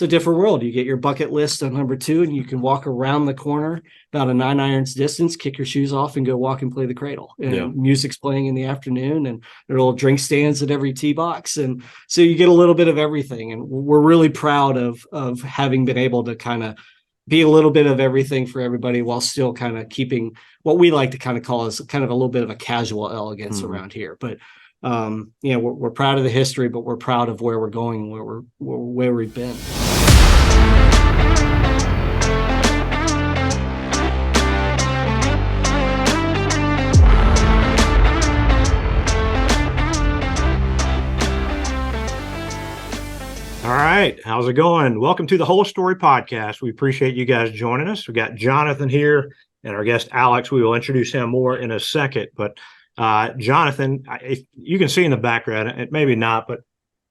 it's a different world. You get your bucket list on number 2, and you can walk around the corner about a 9 irons distance, kick your shoes off, and go walk and play the cradle. And music's playing in the afternoon, and there are little drink stands at every tee box, and so you get a little bit of everything. And we're really proud of having been able to kind of be a little bit of everything for everybody, while still kind of keeping what we like to kind of call as kind of a little bit of a casual elegance around here. But we're proud of the history, but we're proud of where we're going, where we've been. All right. How's it going? Welcome to the Whole Story Podcast. We appreciate you guys joining us. We got Jonathan here and our guest, Alex. We will introduce him more in a second. But Jonathan, if you can see in the background, maybe not, but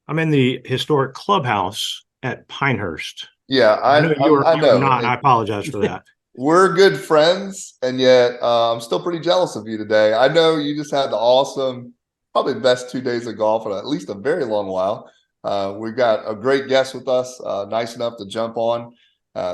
I'm in the historic clubhouse at Pinehurst. Yeah, I know you're not, and I apologize for that. We're good friends, and yet I'm still pretty jealous of you today. I know you just had the awesome, probably the best 2 days of golf in at least a very long while. We've got a great guest with us, nice enough to jump on.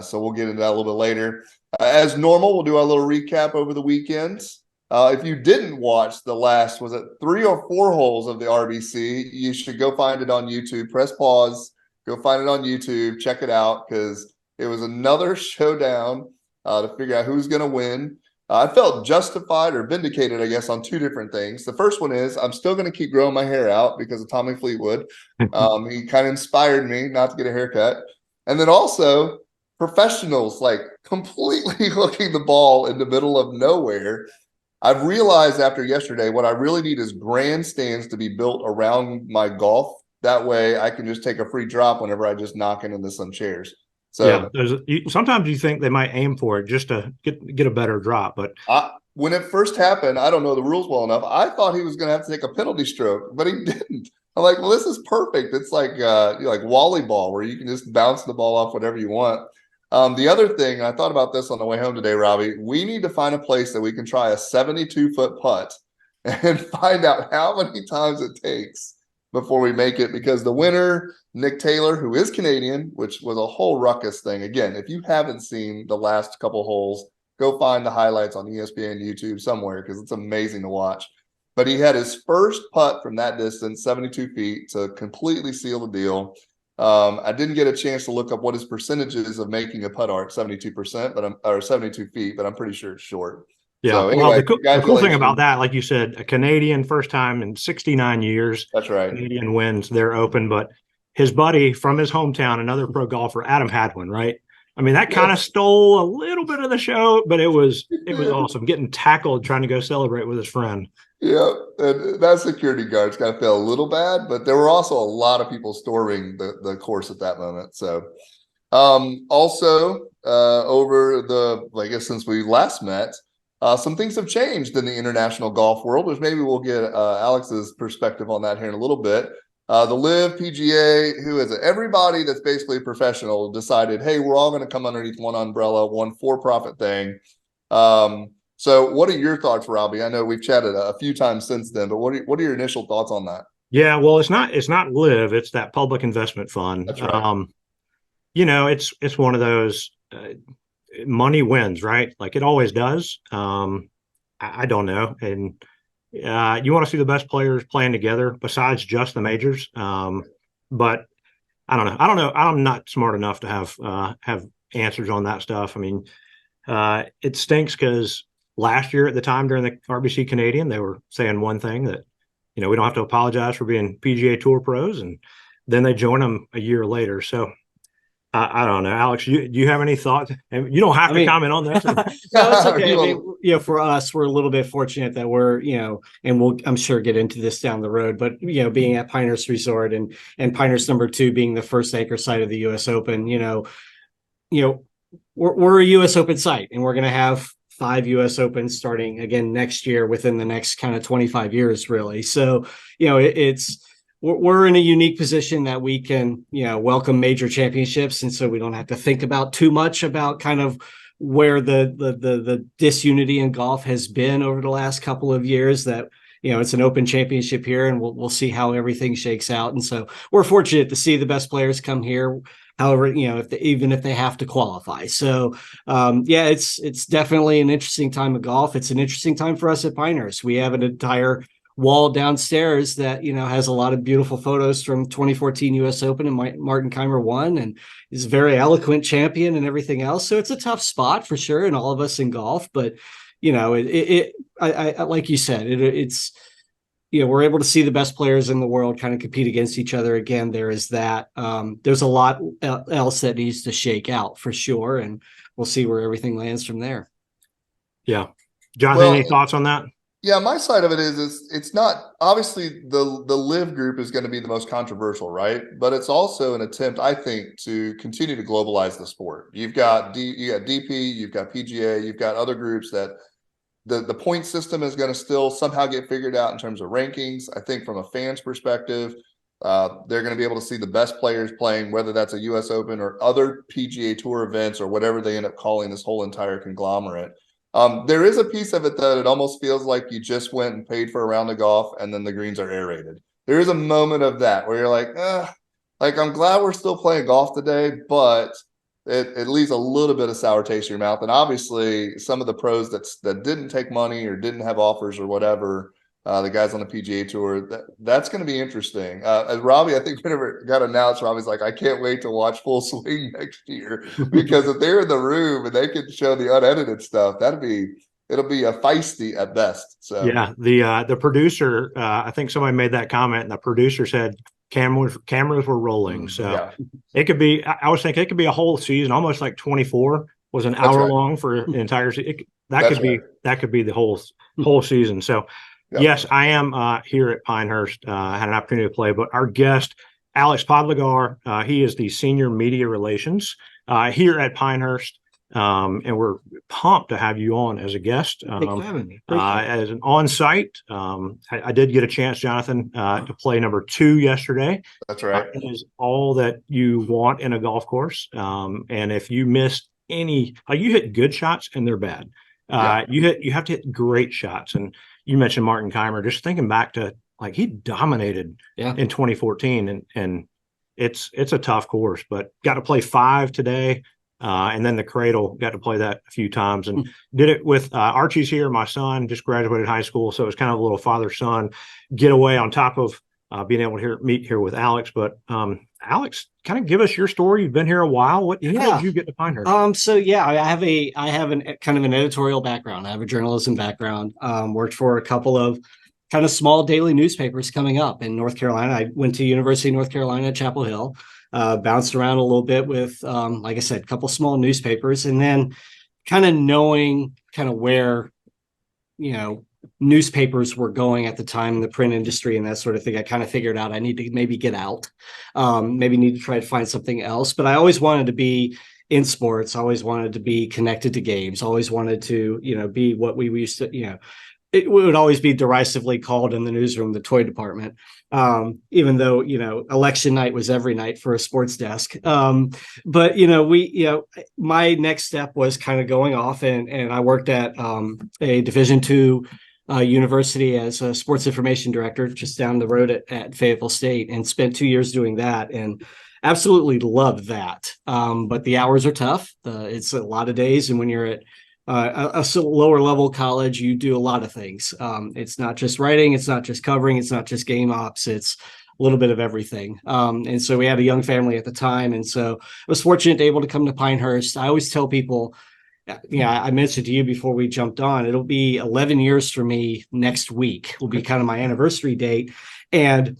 So we'll get into that a little bit later. As normal, we'll do our little recap over the weekends. If you didn't watch the last, was it 3 or 4 holes of the RBC, you should go find it on YouTube. Press pause, go find it on YouTube, check it out, because it was another showdown to figure out who's going to win. I felt justified or vindicated, I guess, on 2 different things. The first one is I'm still going to keep growing my hair out because of Tommy Fleetwood. He kind of inspired me not to get a haircut. And then also professionals like completely hooking the ball in the middle of nowhere. I've realized after yesterday what I really need is grandstands to be built around my golf. That way I can just take a free drop whenever I just knock into some chairs. So sometimes you think they might aim for it just to get a better drop. But when it first happened, I don't know the rules well enough. I thought he was going to have to take a penalty stroke, but he didn't. I'm like, well, this is perfect. It's like volleyball where you can just bounce the ball off whatever you want. The other thing, I thought about this on the way home today, Robby, we need to find a place that we can try a 72-foot putt and find out how many times it takes before we make it, because the winner, Nick Taylor, who is Canadian, which was a whole ruckus thing. Again, if you haven't seen the last couple holes, go find the highlights on ESPN YouTube somewhere, because it's amazing to watch. But he had his first putt from that distance, 72 feet, to completely seal the deal. I didn't get a chance to look up what his percentages of making a putt are at 72%, or 72 feet, but I'm pretty sure it's short. Yeah. So anyway, the cool thing about that, like you said, a Canadian, first time in 69 years. That's right. Canadian wins their Open, but his buddy from his hometown, another pro golfer, Adam Hadwin, right? I mean, that kind of stole a little bit of the show, but it was awesome. Getting tackled, trying to go celebrate with his friend. Yeah, and that security guard's got to feel a little bad, but there were also a lot of people storming the course at that moment. So also over I guess since we last met, some things have changed in the international golf world, which maybe we'll get Alex's perspective on that here in a little bit. The LIV, PGA, who is it? Everybody that's basically professional decided, hey, we're all going to come underneath one umbrella, one for-profit thing. So what are your thoughts, Robby? I know we've chatted a few times since then, but what are your initial thoughts on that? Yeah, well, it's not LIV, it's that public investment fund. That's right. It's one of those money wins, right? Like it always does. I don't know. And you want to see the best players playing together besides just the majors. But I don't know. I'm not smart enough to have answers on that stuff. I mean, it stinks because last year at the time during the RBC Canadian, they were saying one thing that, we don't have to apologize for being PGA Tour pros. And then they join them a year later. So I don't know. Alex, do you have any thoughts? And you don't have to comment on this. No, it's okay. For us, we're a little bit fortunate that we're, and we'll, I'm sure, get into this down the road, but, being at Pinehurst Resort and Pinehurst number 2 being the first anchor site of the U.S. Open, we're a U.S. Open site, and we're going to have 5 U.S. Opens starting again next year within the next kind of 25 years, really. So, we're in a unique position that we can, welcome major championships. And so we don't have to think about too much about kind of where the disunity in golf has been over the last couple of years, that, it's an open championship here, and we'll see how everything shakes out. And so we're fortunate to see the best players come here. However, even if they have to qualify. So, it's definitely an interesting time of golf. It's an interesting time for us at Pinehurst. We have an entire wall downstairs that, has a lot of beautiful photos from 2014 US Open, and Martin Keimer won and is a very eloquent champion and everything else. So it's a tough spot for sure. And all of us in golf, but I like you said, it's, we're able to see the best players in the world kind of compete against each other. Again, there is that. There's a lot else that needs to shake out for sure, and we'll see where everything lands from there. Yeah, Jonathan, any thoughts on that? Yeah, my side of it is it's not obviously the live group is going to be the most controversial, right? But it's also an attempt, I think, to continue to globalize the sport. You've got DP, you've got PGA, you've got other groups that. The point system is going to still somehow get figured out in terms of rankings. I think from a fan's perspective, they're going to be able to see the best players playing, whether that's a US Open or other PGA Tour events or whatever they end up calling this whole entire conglomerate. There is a piece of it that it almost feels like you just went and paid for a round of golf and then the greens are aerated. There is a moment of that where you're like, I'm glad we're still playing golf today, but it leaves a little bit of sour taste in your mouth. And obviously some of the pros that didn't take money or didn't have offers or whatever, the guys on the PGA Tour, that's going to be interesting. As Robby, I think whenever it got announced, Robbie's like, I can't wait to watch Full Swing next year, because if they're in the room and they can show the unedited stuff, it'll be a feisty at best. So yeah, the producer, I think somebody made that comment, and the producer said cameras were rolling. So it could be, I was thinking it could be a whole season, almost like 24 was an hour long for an entire season. That could be the whole season. So yes, I am here at Pinehurst. I had an opportunity to play, but our guest, Alex Podlogar, he is the senior media relations here at Pinehurst. And we're pumped to have you on as a guest, as an on-site. I did get a chance, Jonathan, to play number 2 yesterday. That's right. It is all that you want in a golf course. And if you missed any, you hit good shots and they're bad. You have to hit great shots. And you mentioned Martin Keimer. Just thinking back to he dominated in 2014, and it's a tough course, but got to play 5 today. And then the Cradle, got to play that a few times, and did it with Archie's here. My son just graduated high school, so it was kind of a little father-son getaway on top of being able to meet here with Alex. But Alex, kind of give us your story. You've been here a while. How did you get to Pinehurst? I have an kind of an editorial background. I have a journalism background. Worked for a couple of kind of small daily newspapers coming up in North Carolina. I went to University of North Carolina at Chapel Hill. Bounced around a little bit with, like I said, a couple small newspapers, and then kind of knowing kind of where, newspapers were going at the time in the print industry and that sort of thing. I kind of figured out I need to maybe get out, maybe need to try to find something else. But I always wanted to be in sports, always wanted to be connected to games, always wanted to, be what we used to, it would always be derisively called in the newsroom the toy department, even though election night was every night for a sports desk. But my next step was kind of going off, and I worked at a Division II university as a sports information director just down the road at Fayetteville State, and spent 2 years doing that, and absolutely loved that. But the hours are tough. It's a lot of days, and when you're at a lower level college, you do a lot of things. It's not just writing, it's not just covering, it's not just game ops, it's a little bit of everything. And so we had a young family at the time, and so I was fortunate to able to come to Pinehurst. I always tell people, I mentioned to you before we jumped on, it'll be 11 years for me next week. Will be kind of my anniversary date, and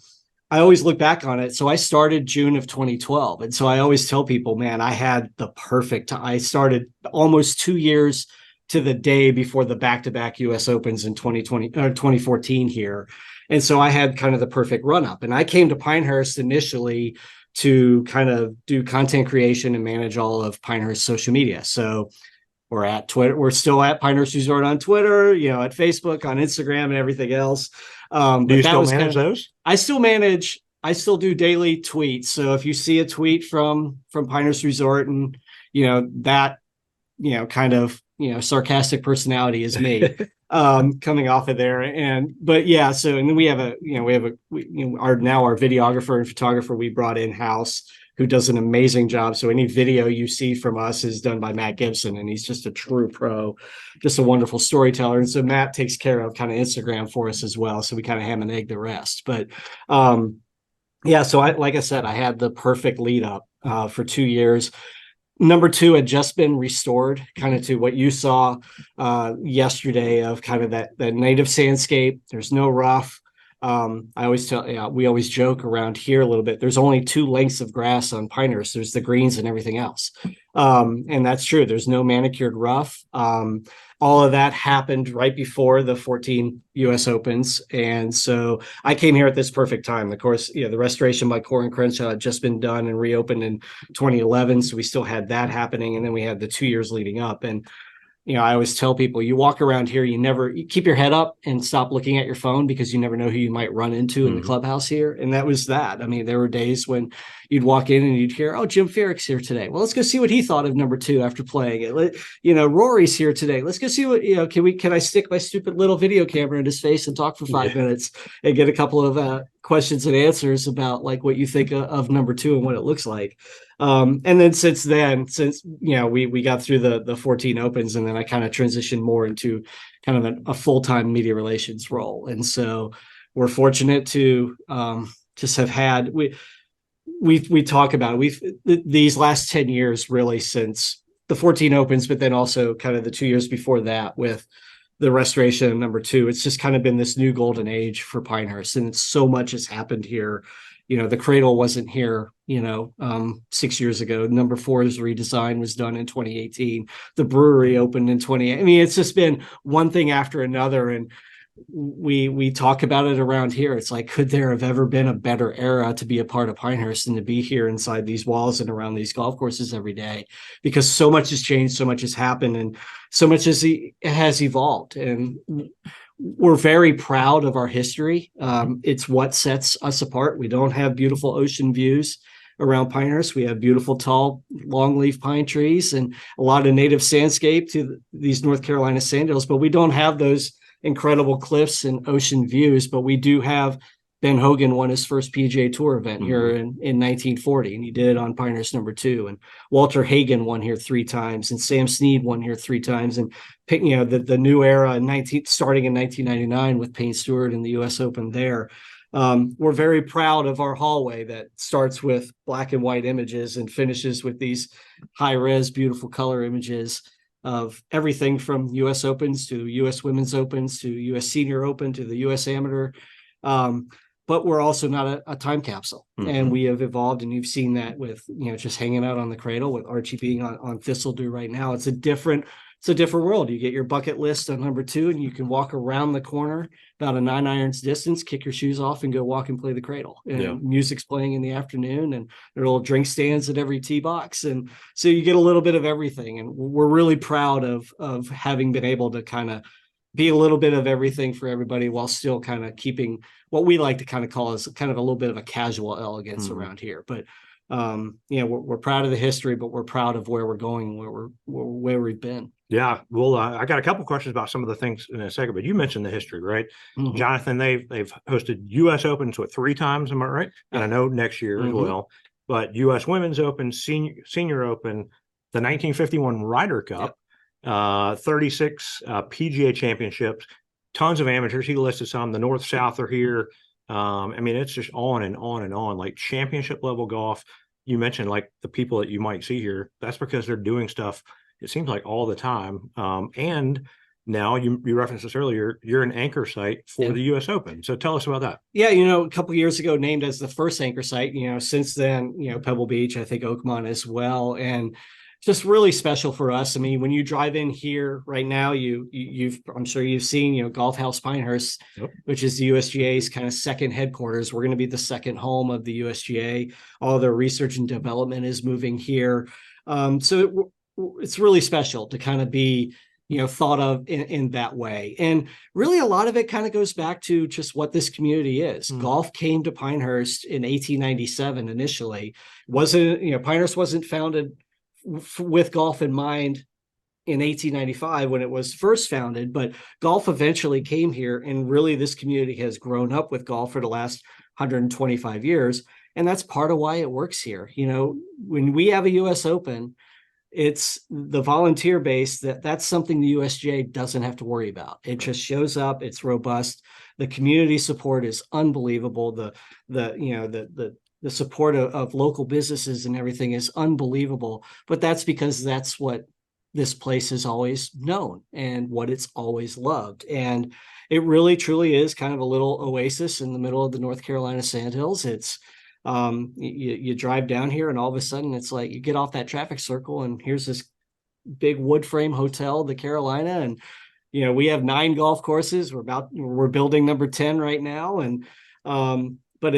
I always look back on it. So I started June of 2012. And so I always tell people, man, I had the perfect time. I started almost 2 years to the day before the back-to-back US Opens in 2014 here. And so I had kind of the perfect run up. And I came to Pinehurst initially to kind of do content creation and manage all of Pinehurst social media. So we're at Twitter. We're still at Pinehurst Resort on Twitter, at Facebook, on Instagram, and everything else. Do you still manage those? I still do daily tweets. So if you see a tweet from Pinehurst Resort, and kind of sarcastic personality is me. Coming off of there. But yeah, so, and then we have our videographer and photographer we brought in-house, who does an amazing job. So any video you see from us is done by Matt Gibson, and he's just a true pro, just a wonderful storyteller. And so Matt takes care of kind of Instagram for us as well. So we kind of ham and egg the rest. But yeah, so like I said, I had the perfect lead up for 2 years. Number 2 had just been restored, kind of to what you saw yesterday, of kind of that native sandscape. There's no rough. I always we always joke around here a little bit. There's only 2 lengths of grass on Pinehurst. There's the greens and everything else. And that's true. There's no manicured rough. All of that happened right before the 14 U.S. Opens. And so I came here at this perfect time. Of course, the restoration by Core and Crenshaw had just been done and reopened in 2011. So we still had that happening. And then we had the 2 years leading up. And I always tell people, you walk around here, you keep your head up and stop looking at your phone, because you never know who you might run into in the clubhouse here. And that was that. I mean, there were days when you'd walk in and you'd hear, oh, Jim Ferrick's here today. Well, let's go see what he thought of number 2 after playing it. Rory's here today. Let's go see what, can I stick my stupid little video camera in his face and talk for 5 minutes and get a couple of questions and answers about like what you think of number 2 and what it looks like. And then since we got through the 14 Opens, and then I kind of transitioned more into kind of a full-time media relations role. And so we're fortunate to just have had, we talk about it. These last 10 years, really, since the 14 Opens, but then also kind of the 2 years before that with the restoration of number 2, it's just kind of been this new golden age for Pinehurst. And so much has happened here. The cradle wasn't here, 6 years ago. Number 4's redesign was done in 2018. The brewery opened in 2018. I mean, it's just been one thing after another. And we talk about it around here. It's like, could there have ever been a better era to be a part of Pinehurst than to be here inside these walls and around these golf courses every day? Because so much has changed, so much has happened, and so much has evolved. And we're very proud of our history. It's what sets us apart. We don't have beautiful ocean views around Pinehurst. We have beautiful, tall, longleaf pine trees and a lot of native sandscape to these North Carolina sand hills, but we don't have those incredible cliffs and ocean views. But we do have Ben Hogan won his first PGA Tour event here in 1940, and he did it on Pinehurst number 2. And Walter Hagen won here 3 times, and Sam Snead won here 3 times. And the new era starting in 1999 with Payne Stewart in the U.S. Open there. We're very proud of our hallway that starts with black and white images and finishes with these high-res, beautiful color images of everything from U.S. Opens to U.S. Women's Opens to U.S. Senior Open to the U.S. Amateur. But we're also not a time capsule. And we have evolved, and you've seen that with, just hanging out on the cradle with Archie being on Thistledew right now. It's a different world. You get your bucket list on number 2, and you can walk around the corner about a 9 irons distance, kick your shoes off and go walk and play the cradle. And music's playing in the afternoon, and there are little drink stands at every tee box. And so you get a little bit of everything. And we're really proud of having been able to kind of be a little bit of everything for everybody, while still kind of keeping what we like to kind of call as kind of a little bit of a casual elegance around here. But we're proud of the history, but we're proud of where we're going and where we've been. Yeah. Well, I got a couple questions about some of the things in a second, but you mentioned the history, right? Jonathan, they've hosted U.S. Opens 3 times, am I right? And I know next year as well, but U.S. Women's Open, Senior Open, the 1951 Ryder Cup, 36 PGA championships, tons of amateurs. He listed some. The North South are here. I mean, it's just on and on and on, like championship level golf. You mentioned like the people that you might see here. That's because they're doing stuff, it seems like, all the time. And now you referenced this earlier, you're an anchor site for the U.S. Open. So tell us about that. Yeah, a couple of years ago, named as the first anchor site. Since then, Pebble Beach, I think Oakmont as well. And just really special for us. I mean, when you drive in here right now, I'm sure you've seen, Golf House Pinehurst, which is the USGA's kind of second headquarters. We're going to be the second home of the USGA. All their research and development is moving here. So it's really special to kind of be, thought of in that way. And really a lot of it kind of goes back to just what this community is. Golf came to Pinehurst in 1897 initially. Pinehurst wasn't founded with golf in mind in 1895 when it was first founded, but golf eventually came here. And really, this community has grown up with golf for the last 125 years. And that's part of why it works here. You know, when we have a US Open, it's the volunteer base that's something the USGA doesn't have to worry about. It just shows up. It's robust. The community support is unbelievable. The support of local businesses and everything is unbelievable. But that's because that's what this place has always known and what it's always loved. And it really truly is kind of a little oasis in the middle of the North Carolina sandhills. It's you drive down here and all of a sudden it's like you get off that traffic circle and here's this big wood frame hotel, the Carolina. And, you know, we have 9 golf courses. We're building number 10 right now. And, but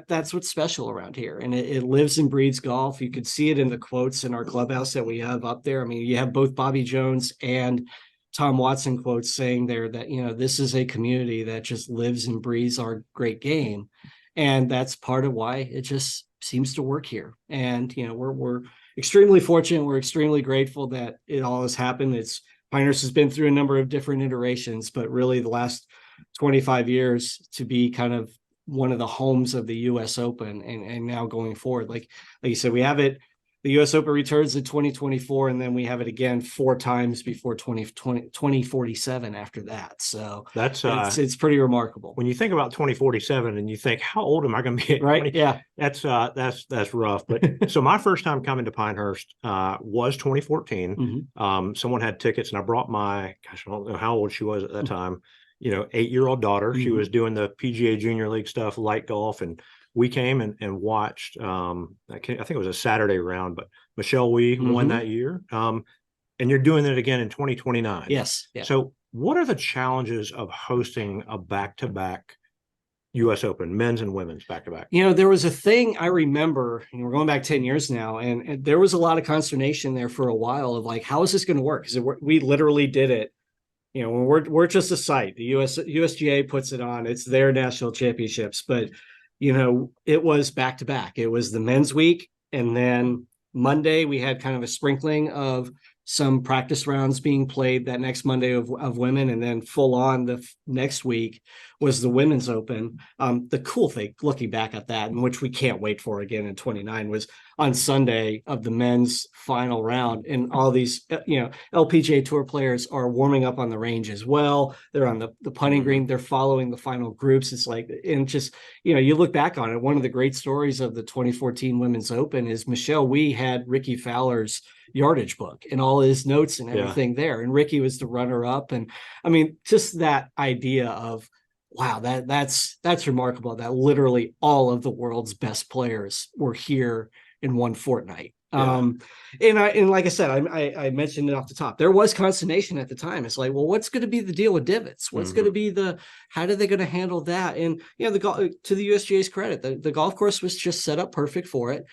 that's what's special around here. And it lives and breathes golf. You could see it in the quotes in our clubhouse that we have up there. I mean, you have both Bobby Jones and Tom Watson quotes saying there that, you know, this is a community that just lives and breathes our great game. And that's part of why it just seems to work here. And, you know, we're extremely fortunate. We're extremely grateful that it all has happened. Pinehurst has been through a number of different iterations, but really the last 25 years to be kind of one of the homes of the US Open and now going forward. Like you said, we have it. The US Open returns in 2024, and then we have it again 4 times before 2047 after that. So that's it's pretty remarkable. When you think about 2047 and you think, how old am I going to be? Right. 20? Yeah. That's rough. But so my first time coming to Pinehurst was 2014. Mm-hmm. Someone had tickets and I brought I don't know how old she was at that time, 8-year-old daughter. Mm-hmm. She was doing the PGA Junior League stuff, light golf, and we came and watched, I think it was a Saturday round, but Michelle Wee mm-hmm. won that year. And you're doing it again in 2029. Yes. Yeah. So what are the challenges of hosting a back-to-back US Open, men's and women's back-to-back? You know, there was a thing I remember, we're going back 10 years now, and there was a lot of consternation there for a while of like, how is this going to work? Because we literally did it. You know, when we're just a site, the USGA puts it on, it's their national championships, but you know, it was back to back. It was the men's week. And then Monday, we had kind of a sprinkling of some practice rounds being played that next Monday of women. And then full on the next week was the women's Open. The cool thing, looking back at that, and which we can't wait for again in 29, was on Sunday of the men's final round. And all these, LPGA Tour players are warming up on the range as well. They're on the putting green. They're following the final groups. It's like, and just, you look back on it. One of the great stories of the 2014 Women's Open is Michelle Wee had Ricky Fowler's yardage book and all his notes and everything there. And Ricky was the runner up. And I mean, just that idea of, wow, that's remarkable that literally all of the world's best players were here in one fortnight. Yeah. And like I said, I mentioned it off the top. There was consternation at the time. It's like, well, what's going to be the deal with divots? What's going to be how are they going to handle that? And to the USGA's credit, the golf course was just set up perfect for it.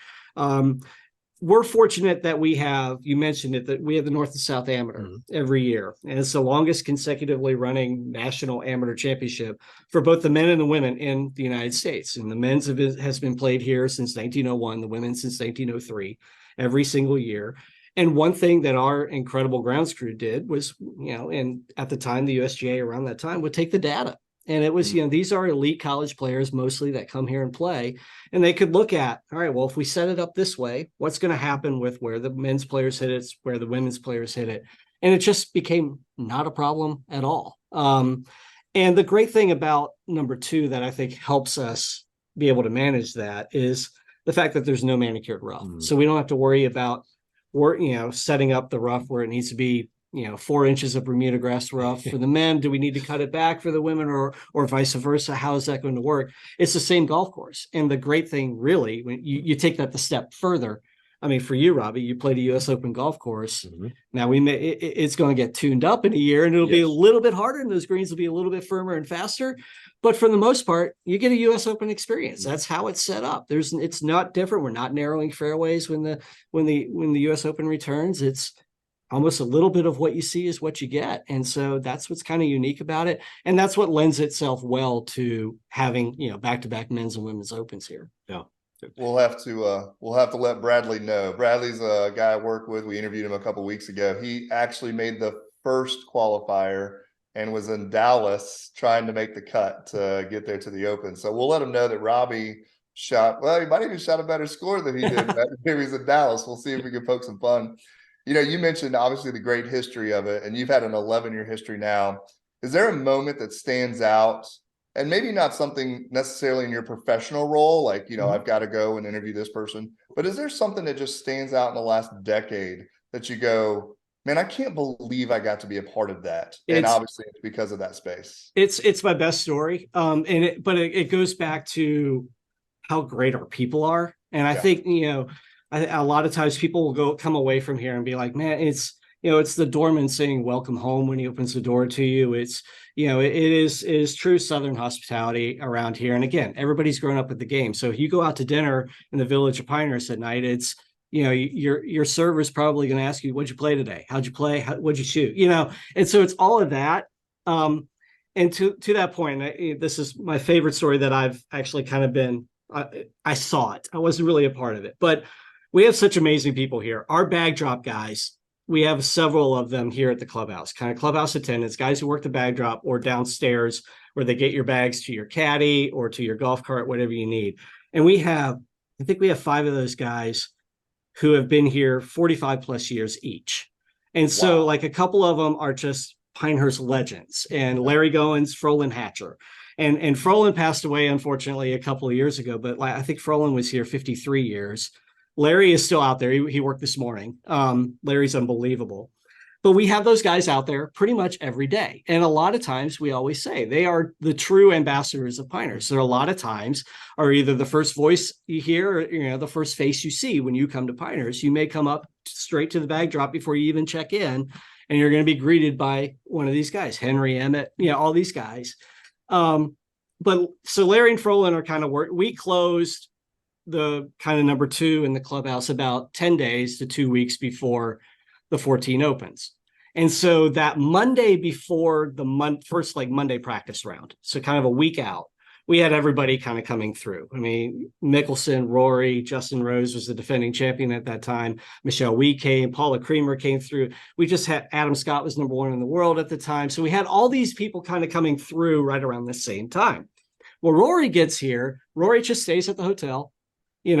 We're fortunate that we have, you mentioned it, that we have the North and South Amateur every year. And it's the longest consecutively running national amateur championship for both the men and the women in the United States. And the men's has been played here since 1901, the women since 1903, every single year. And one thing that our incredible grounds crew did was, and at the time, the USGA around that time would take the data. And it was, these are elite college players mostly that come here and play. And they could look at, all right, well, if we set it up this way, what's going to happen with where the men's players hit it, where the women's players hit it? And it just became not a problem at all. And the great thing about number 2 that I think helps us be able to manage that is the fact that there's no manicured rough. So we don't have to worry about, setting up the rough where it needs to be 4 inches of Bermuda grass rough for the men. Do we need to cut it back for the women or vice versa? How is that going to work? It's the same golf course. And the great thing really, when you take that the step further, I mean, for you, Robby, you played a US Open golf course. Now it's going to get tuned up in a year and it'll be a little bit harder and those greens will be a little bit firmer and faster. But for the most part, you get a US Open experience. That's how it's set up. It's not different. We're not narrowing fairways when the US Open returns. It's almost a little bit of what you see is what you get. And so that's what's kind of unique about it. And that's what lends itself well to having, back-to-back men's and women's Opens here. Yeah. We'll have to let Bradley know. Bradley's a guy I work with. We interviewed him a couple weeks ago. He actually made the first qualifier and was in Dallas trying to make the cut to get there to the Open. So we'll let him know that Robby shot. Well, he might even shot a better score than he did. Maybe he's in Dallas. We'll see if we can poke some fun. You mentioned obviously the great history of it, and you've had an 11-year history now. Is there a moment that stands out? And maybe not something necessarily in your professional role, like, I've got to go and interview this person, but is there something that just stands out in the last decade that you go, man, I can't believe I got to be a part of that? And obviously it's because of that space. It's my best story. But it goes back to how great our people are. And I think, a lot of times people will come away from here and be like, man, it's the doorman saying welcome home when he opens the door to you. It is true Southern hospitality around here. And again, everybody's grown up with the game. So if you go out to dinner in the village of Pinehurst at night, it's, your server's probably going to ask you, what'd you play today? How'd you play? What'd you shoot? And so it's all of that. And to that point, this is my favorite story that I've actually kind of been, I saw it. I wasn't really a part of it, but we have such amazing people here. Our bag drop guys, we have several of them here at the clubhouse, kind of clubhouse attendants, guys who work the bag drop or downstairs where they get your bags to your caddy or to your golf cart, whatever you need. And I think we have 5 of those guys who have been here 45 plus years each. And so like a couple of them are just Pinehurst legends, and Larry Goins, Frolin Hatcher. And Frolin passed away, unfortunately, a couple of years ago, but I think Frolin was here 53 years. Larry is still out there. He worked this morning. Larry's unbelievable. But we have those guys out there pretty much every day. And a lot of times we always say they are the true ambassadors of Pinehurst. So a lot of times are either the first voice you hear or, the first face you see when you come to Pinehurst. You may come up straight to the bag drop before you even check in, and you're going to be greeted by one of these guys, Henry Emmett, all these guys. But so Larry and Frolin are kind of we closed the kind of number 2 in the clubhouse about 10 days to 2 weeks before the 14 opens. And so that Monday before the first Monday practice round, so kind of a week out, we had everybody kind of coming through. I mean, Mickelson, Rory, Justin Rose was the defending champion at that time. Michelle Wee came, Paula Creamer came through. We just had Adam Scott was number 1 in the world at the time. So we had all these people kind of coming through right around the same time. Well, Rory gets here. Rory just stays at the hotel. He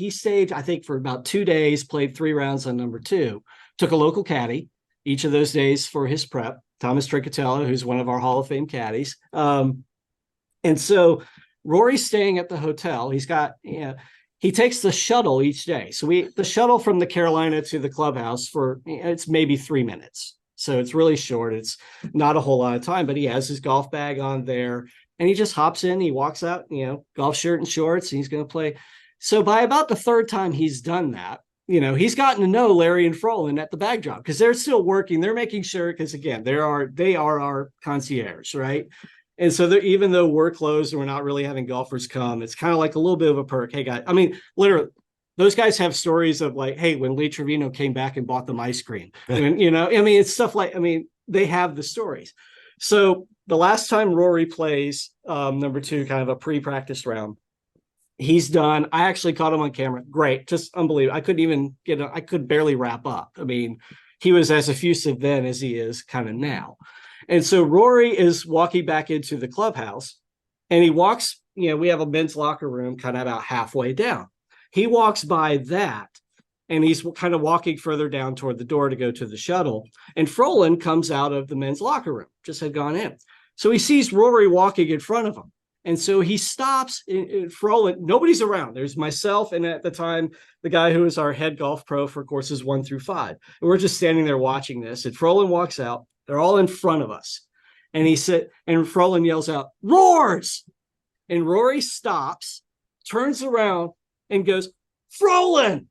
stayed, I think, for about 2 days, played 3 rounds on number 2, took a local caddy each of those days for his prep, Thomas Trincatello, who's one of our Hall of Fame caddies. And so Rory's staying at the hotel. He's got, he takes the shuttle each day. So the shuttle from the Carolina to the clubhouse it's maybe 3 minutes. So it's really short. It's not a whole lot of time, but he has his golf bag on there. And he just hops in, he walks out, golf shirt and shorts, and he's going to play. So by about the 3rd time he's done that, he's gotten to know Larry and Frolin at the bag drop because they're still working. They're making sure, because again, they are our concierge, right? And so even though we're closed and we're not really having golfers come, it's kind of like a little bit of a perk. Hey, guys, I mean, literally, those guys have stories of hey, when Lee Trevino came back and bought them ice cream, it's stuff they have the stories. So the last time Rory plays number 2, kind of a pre-practice round, he's done. I actually caught him on camera. Great. Just unbelievable. I couldn't even I could barely wrap up. I mean, he was as effusive then as he is kind of now. And so Rory is walking back into the clubhouse, and he walks, we have a men's locker room kind of about halfway down. He walks by that, and he's kind of walking further down toward the door to go to the shuttle. And Frolin comes out of the men's locker room, just had gone in. So he sees Rory walking in front of him. And so he stops in Frolin. Nobody's around. There's myself, and at the time, the guy who is our head golf pro for courses 1 through 5. And we're just standing there watching this. And Frolin walks out. They're all in front of us. And and Frolin yells out, "Roars!" And Rory stops, turns around, and goes, "Frolin!"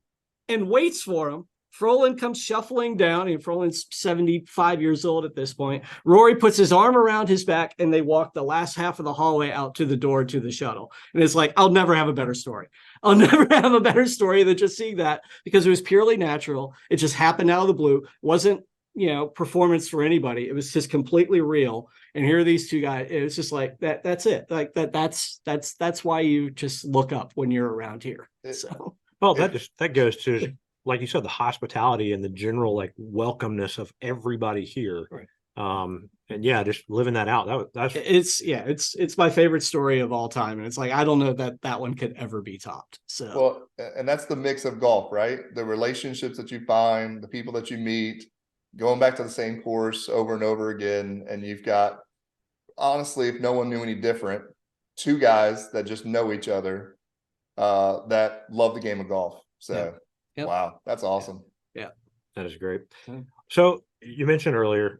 and waits for him. Frolin comes shuffling down, and Frolin's 75 years old at this point. Rory puts his arm around his back, and they walk the last half of the hallway out to the door to the shuttle. And it's I'll never have a better story. I'll never have a better story than just seeing that, because it was purely natural. It just happened out of the blue. Wasn't performance for anybody. It was just completely real. And here are these two guys. It was just like that. That's it. Like that's why you just look up when you're around here. So, well, that goes to, like you said, the hospitality and the general like welcomeness of everybody here. Right. And yeah, just living that out. It's my favorite story of all time. And it's like, I don't know that one could ever be topped. So, well, and that's the mix of golf, right? The relationships that you find, the people that you meet, going back to the same course over and over again. And you've got, honestly, if no one knew any different, two guys that just know each other, that love the game of golf. So, Yep. Wow, that's awesome. Yeah, that is great. So you mentioned earlier,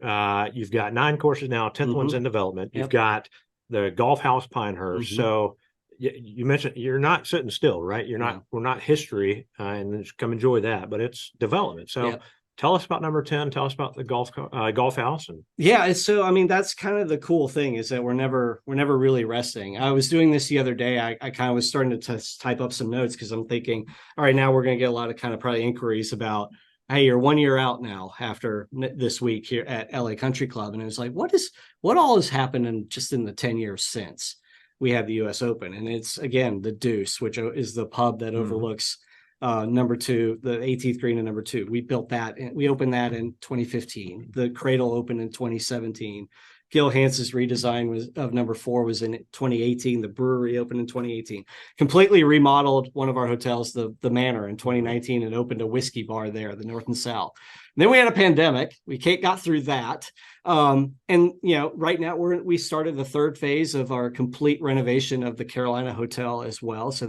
you've got 9 courses now, 10th one's in development. You've got the Golf House Pinehurst. So you mentioned you're not sitting still, right? We're not history, and just come enjoy that, but it's development. So tell us about number 10. Tell us about the golf house. And so I mean, that's kind of the cool thing, is that we're never really resting. I was doing this the other day. I kind of was starting to type up some notes, because I'm thinking, all right, now we're going to get a lot of kind of probably inquiries about, hey, you're 1 year out now after this week here at LA Country Club. And it was like, what all has happened in the 10 years since we had the US Open? And it's, again, the Deuce, which is the pub that overlooks number 2, the 18th green and number 2. We built that, and we opened that in 2015. The Cradle opened in 2017. Gil Hanse's redesign of number 4 was in 2018. The brewery opened in 2018. Completely remodeled one of our hotels, the Manor, in 2019, and opened a whiskey bar there, the North and South. And then we had a pandemic. We got through that. And right now we started the 3rd phase of our complete renovation of the Carolina Hotel as well. So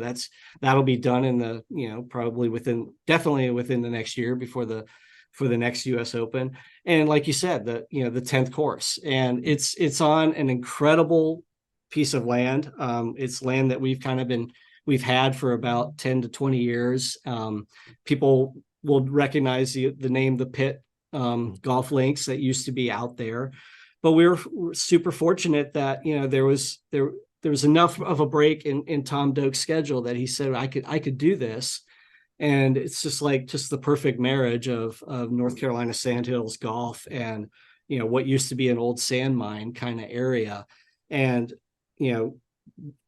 that'll be done in the, probably definitely within the next year for the next US Open. And like you said, the 10th course, and it's on an incredible piece of land. It's land that we've had for about 10 to 20 years. People will recognize the name, the Pit golf links that used to be out there, but we're super fortunate that, there was enough of a break in Tom Doak's schedule that he said, I could do this. And it's just the perfect marriage of North Carolina Sandhills golf and, what used to be an old sand mine kind of area. And,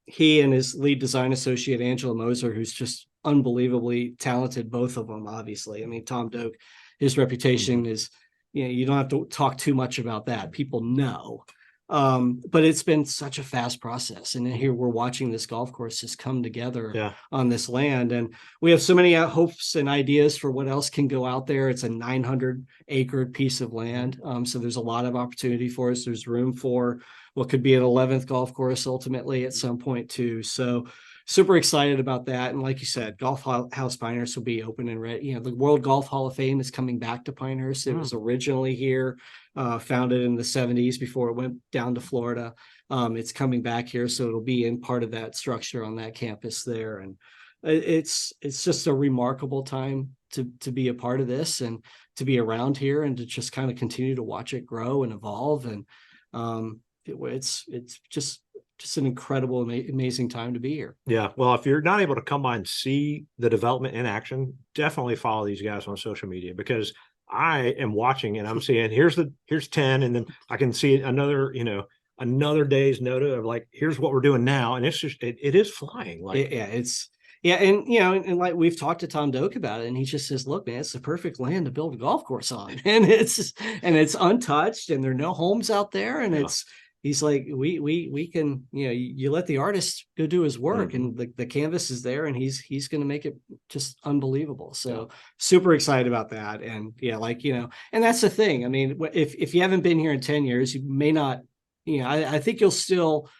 he and his lead design associate, Angela Moser, who's just unbelievably talented, both of them, obviously. I mean, Tom Doak, his reputation is, you don't have to talk too much about that. People know. But it's been such a fast process. And here we're watching this golf course just come together on this land. And we have so many hopes and ideas for what else can go out there. It's a 900-acre piece of land. So there's a lot of opportunity for us. There's room for what could be an 11th golf course ultimately at some point too. So super excited about that. And like you said, Golf House Pinehurst will be open and ready. The World Golf Hall of Fame is coming back to Pinehurst. It was originally here, founded in the 70s before it went down to Florida. It's coming back here, so it'll be in part of that structure on that campus there. And it's just a remarkable time to be a part of this and to be around here and to just kind of continue to watch it grow and evolve. And it's just an incredible, amazing time to be here. Yeah. Well, if you're not able to come by and see the development in action, definitely follow these guys on social media, because I am watching and I'm seeing here's 10, and then I can see another day's notice of like, here's what we're doing now. And it's just, it is flying. Like, and like we've talked to Tom Doak about it, and he just says, look, man, it's the perfect land to build a golf course on. And it's untouched, and there are no homes out there. And he's like, we can, you let the artist go do his work, and the canvas is there, and he's going to make it just unbelievable. So super excited about that. And and that's the thing. I mean, if you haven't been here in 10 years, you may not, I think you'll still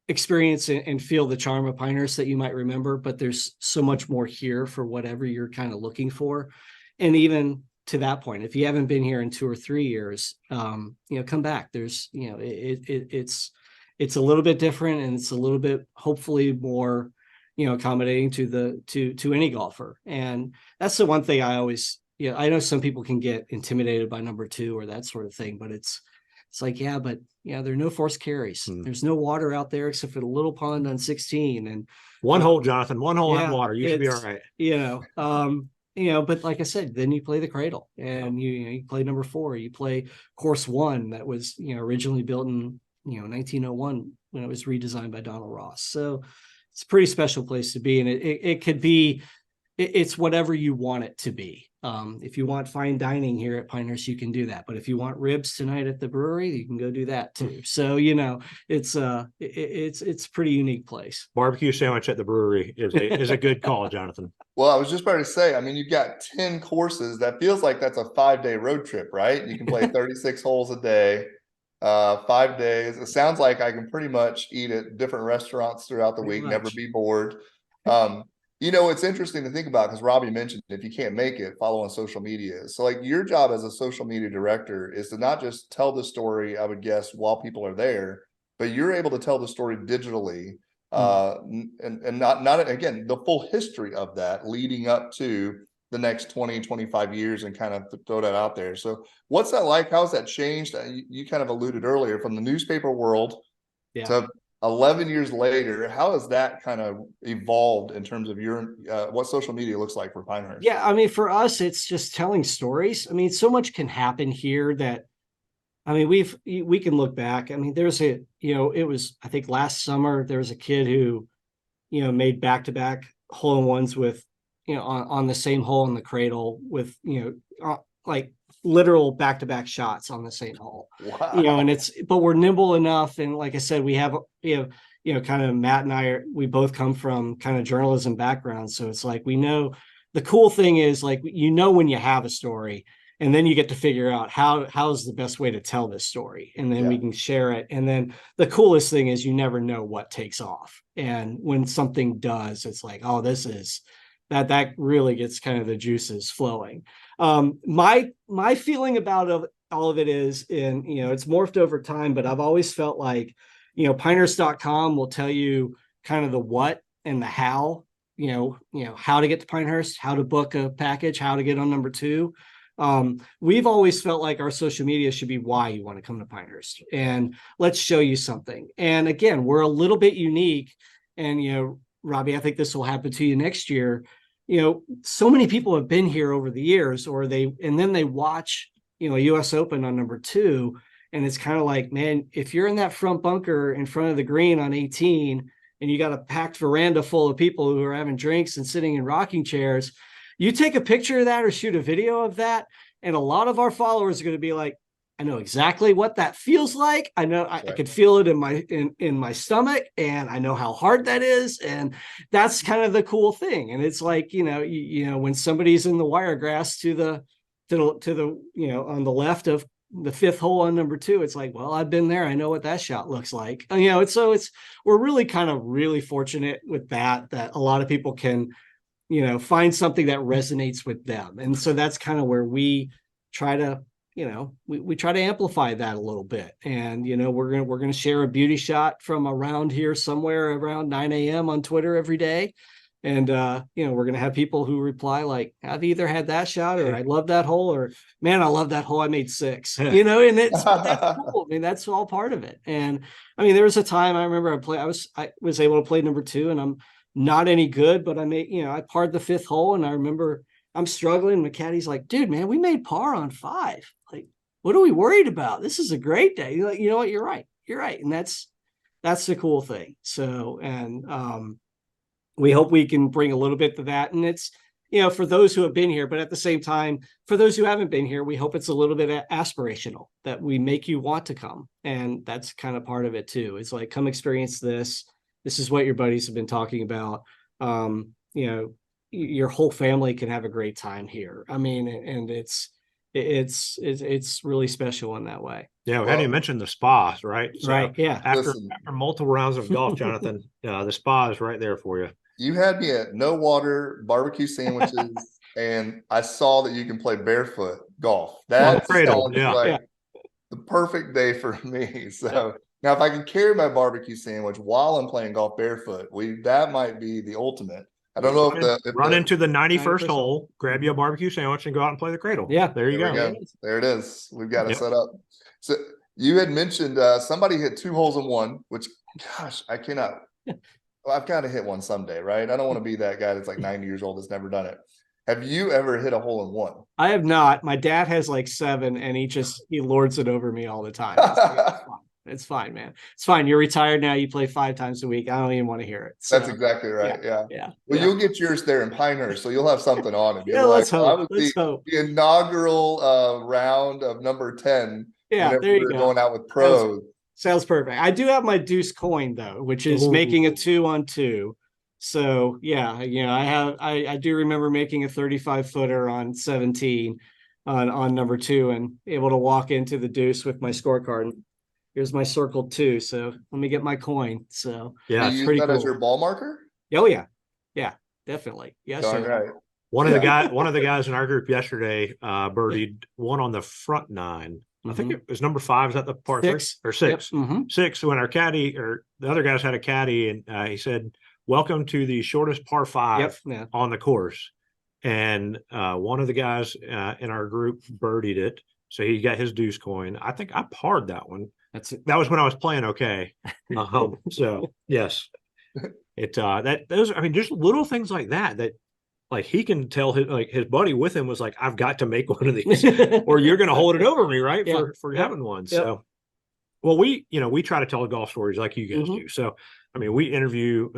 experience and feel the charm of Pinehurst that you might remember, but there's so much more here for whatever you're kind of looking for. And even to that point, if you haven't been here in 2 or 3 years, come back. There's, it's a little bit different, and it's a little bit, hopefully, more, accommodating to any golfer. And that's the one thing I always, I know some people can get intimidated by number 2 or that sort of thing, but it's like, there are no forced carries. There's no water out there except for the little pond on 16, and one hole, Jonathan, one hole in water. You should be all right. but like I said, then you play the cradle, and you play number 4, you play course 1 that was, originally built in, 1901 when it was redesigned by Donald Ross. So it's a pretty special place to be. And it could be, it's whatever you want it to be. If you want fine dining here at Pinehurst, you can do that. But if you want ribs tonight at the brewery, you can go do that too. So, it's a pretty unique place. Barbecue sandwich at the brewery is a good call, Jonathan. Well, I was just about to say, I mean, you've got 10 courses. That feels like that's a 5-day road trip, right? You can play 36 holes a day, 5 days. It sounds like I can pretty much eat at different restaurants throughout the week, never be bored. It's interesting to think about, because Robby mentioned, if you can't make it, follow on social media. So like, your job as a social media director is to not just tell the story, I would guess, while people are there, but you're able to tell the story digitally, and not again, the full history of that leading up to the next 20, 25 years, and kind of throw that out there. So what's that like? How's that changed? You kind of alluded earlier, from the newspaper world to 11 years later. How has that kind of evolved in terms of your what social media looks like for Pinehurst? Yeah, I mean, for us, it's just telling stories. I mean, so much can happen here that, I mean, we can look back. I mean, there's it was, I think last summer, there was a kid who, made back-to-back hole-in-ones with, on the same hole in the cradle with, like literal back-to-back shots on the same hole. Wow. And but we're nimble enough. And like I said, we have, kind of Matt and I we both come from kind of journalism backgrounds. So it's like, we know the cool thing is, like, when you have a story, and then you get to figure out how's the best way to tell this story. And then we can share it. And then the coolest thing is, you never know what takes off. And when something does, it's like, oh, this is that really gets kind of the juices flowing. My feeling about all of it is, it's morphed over time, but I've always felt like, Pinehurst.com will tell you kind of the what and the how, how to get to Pinehurst, how to book a package, how to get on number 2. We've always felt like our social media should be why you want to come to Pinehurst, and let's show you something. And again, we're a little bit unique. And, Robby, I think this will happen to you next year. So many people have been here over the years, and then they watch, US Open on number 2. And it's kind of like, man, if you're in that front bunker in front of the green on 18, and you got a packed veranda full of people who are having drinks and sitting in rocking chairs, you take a picture of that or shoot a video of that, and a lot of our followers are going to be like, I know exactly what that feels like. I know I could feel it in my stomach, and I know how hard that is. And that's kind of the cool thing. And it's like, when somebody's in the Wiregrass to the on the left of the 5th hole on number 2, it's like, well, I've been there. I know what that shot looks like. We're really kind of really fortunate with that a lot of people can, find something that resonates with them. And so that's kind of where we try to, we try to amplify that a little bit. And, we're going to share a beauty shot from around here somewhere around 9 a.m. on Twitter every day. And, we're going to have people who reply like, I've either had that shot, or I love that hole, or man, I love that hole. I made 6, and that's cool. I mean, that's all part of it. And I mean, there was a time I remember I was able to play number 2, and I'm not any good, but I made, I parred the 5th hole, and I remember I'm struggling. And caddy's like, dude, man, we made par on 5. Like, what are we worried about? This is a great day. You're like, you know what? You're right. And that's the cool thing. So, and, we hope we can bring a little bit to that. And it's, for those who have been here, but at the same time, for those who haven't been here, we hope it's a little bit aspirational, that we make you want to come. And that's kind of part of it too. It's like, come experience this. This is what your buddies have been talking about. Your whole family can have a great time here. I mean, and it's really special in that way. Yeah, we hadn't even mentioned the spas, right? So right. Yeah. After multiple rounds of golf, Jonathan, the spa is right there for you. You had me at no water, barbecue sandwiches, and I saw that you can play barefoot golf. That sounds like the perfect day for me. So now, if I can carry my barbecue sandwich while I'm playing golf barefoot, that might be the ultimate. I don't know if run into the 91st hole, grab you a barbecue sandwich, and go out and play the cradle. Yeah, there you go. There it is. We've got it set up. So you had mentioned somebody hit 2 holes in 1, which, gosh, I cannot. I've got to hit one someday, right? I don't want to be that guy that's like 90 years old that's never done it. Have you ever hit a hole in one? I have not. My dad has like 7, and he lords it over me all the time. It's fine, man. It's fine. You're retired now. You play 5 times a week. I don't even want to hear it. So, That's exactly right. Yeah. Well, yeah. you'll get yours there in Pinehurst, so you'll have something on it. Yeah, let's hope. Let's hope. The inaugural round of number 10. Yeah, whenever there you we're go. going out with pros. Sounds perfect. I do have my deuce coin though, which is making a 2-on-2. So yeah, I do remember making a 35-footer on 17 on number 2 and able to walk into the deuce with my scorecard. Here's my circle 2. So let me get my coin. So yeah, you use that as your ball marker? Oh yeah. Yeah, definitely. Yes, Darn right. One of the guys in our group yesterday birdied one on the front 9. I think it was number 5. Is that the par 6 or 6? Yep. 6. When our caddy or the other guys had a caddy, and he said, "Welcome to the shortest par 5 on the course." And one of the guys in our group birdied it, so he got his deuce coin. I think I parred that one. That was when I was playing okay. So yes, those. I mean, just little things like that. Like he can tell his buddy with him was like, "I've got to make one of these, or you're going to hold it over me, right?" For having one. Yep. So, well, we try to tell golf stories like you guys do. So, I mean, we interview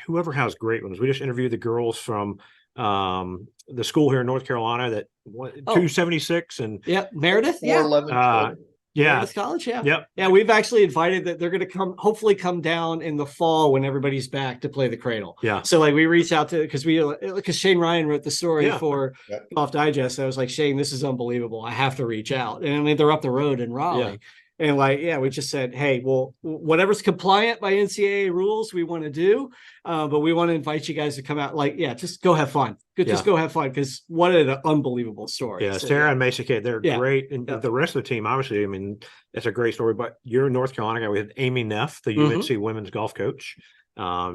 whoever has great ones. We just interviewed the girls from the school here in North Carolina that 276 and Meredith, 411. Meredith College, yeah. We've actually invited that they're going to hopefully come down in the fall when everybody's back to play the cradle. Yeah. So like we reached out to because Shane Ryan wrote the story for Golf Digest. I was like, Shane, this is unbelievable. I have to reach out. And I mean, they're up the road in Raleigh. And we just said, hey, well, whatever's compliant by NCAA rules, we want to do. But we want to invite you guys to come out. Just go have fun. Just go have fun, because what an unbelievable story. Yeah, so, Sarah and Mesa Kate, they're great. And the rest of the team, obviously, I mean, it's a great story. But you're in North Carolina guy. We had Amy Neff, the UNC women's golf coach.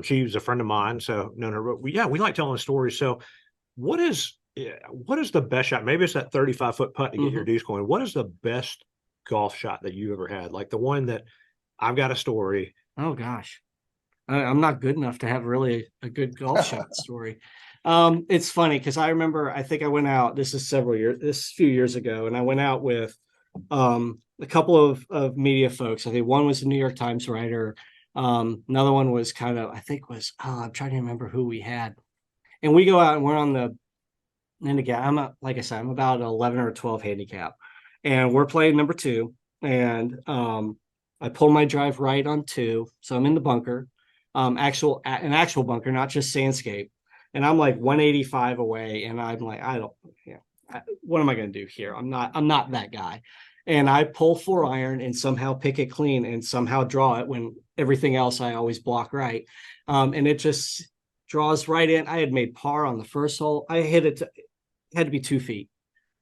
She was a friend of mine. So, we like telling stories. So what is the best shot? Maybe it's that 35-foot putt to get your deuce coin. What is the best golf shot that you ever had? Like the one that I've got a story. Oh gosh, I'm not good enough to have really a good golf shot story. It's funny because I remember, I think I went out, this is a few years ago, and I went out with a couple of media folks. I think one was a New York Times writer. Another one was I'm trying to remember who we had. And we go out and we're on the handicap. I'm about 11 or 12 handicap. And we're playing number 2, and I pull my drive right on 2, so I'm in the bunker, an actual bunker, not just sandscape, and I'm like 185 away, and I'm like, what am I going to do here? I'm not that guy, and I pull 4-iron and somehow pick it clean and somehow draw it when everything else I always block right, and it just draws right in. I had made par on the first hole. I hit it. It had to be 2 feet.